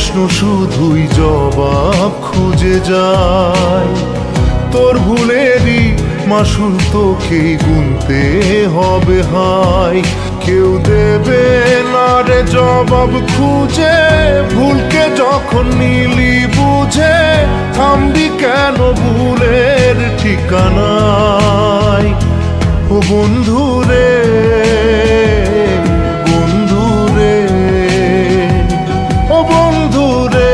প্রশ্ন শুধুই জবাব খুঁজে যায়। তোর ভুলেরই মাসুল তোকেই গুনতে হবে হায়। কেউ দেবে না রে জবাব খুঁজে, ভুলকে যখন নিলি বুঝে থামবি কেন ভুলের ঠিকানায়। ও বন্ধু রে, বন্ধু রে, ও বন্ধু রে।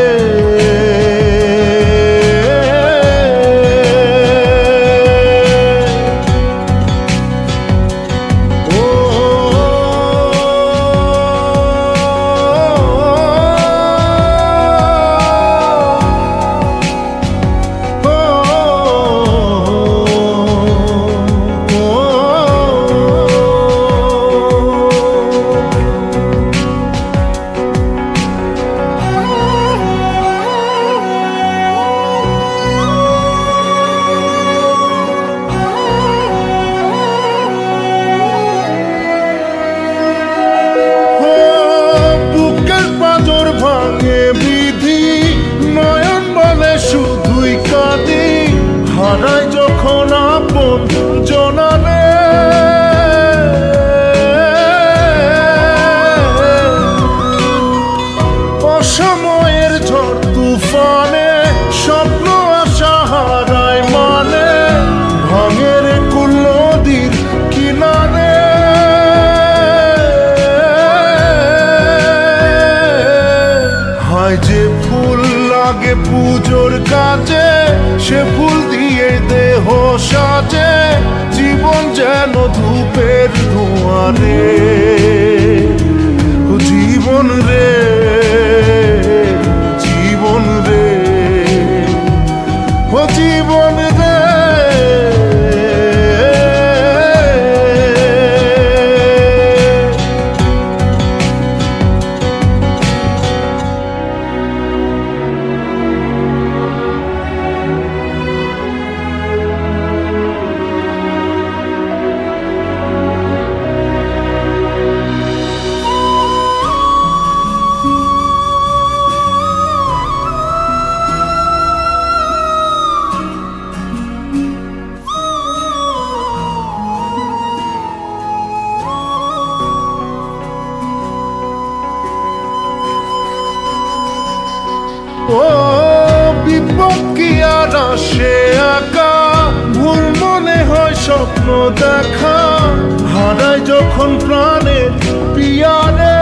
হারাই যখন আপন জনারে, অসময়ের ঝড় তুফানে স্বপ্ন আশা হারায় মানে, ভাঙের কুল নদীর কিনারে। হায় যে ফুল লাগে পুজোর কাজে, সে ফুল দিয়ে দেহ সাজে, জীবন যেন ধূপের ধোঁয়ারে। জীবন রে, জীবন রে, ও জীবন রে। ও বিপদ কি আর আসে একা, ভুল মনে হয় স্বপ্ন দেখা, হারায় যখন প্রাণের পিয়ারে।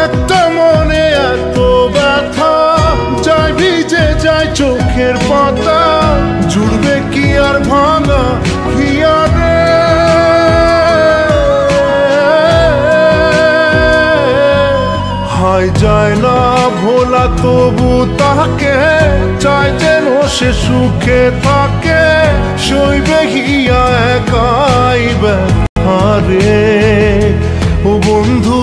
একটা মনে এত ব্যথা, যায় ভিজে যায় চোখের পাতা, জুড়বে কি আর ভাঙা হিয়ারে। যায় না ভোলা তবু তাকে, চাই যেন সে সুখে থাকে, সইবে হিয়া একাই ব্যথা রে। ও বন্ধু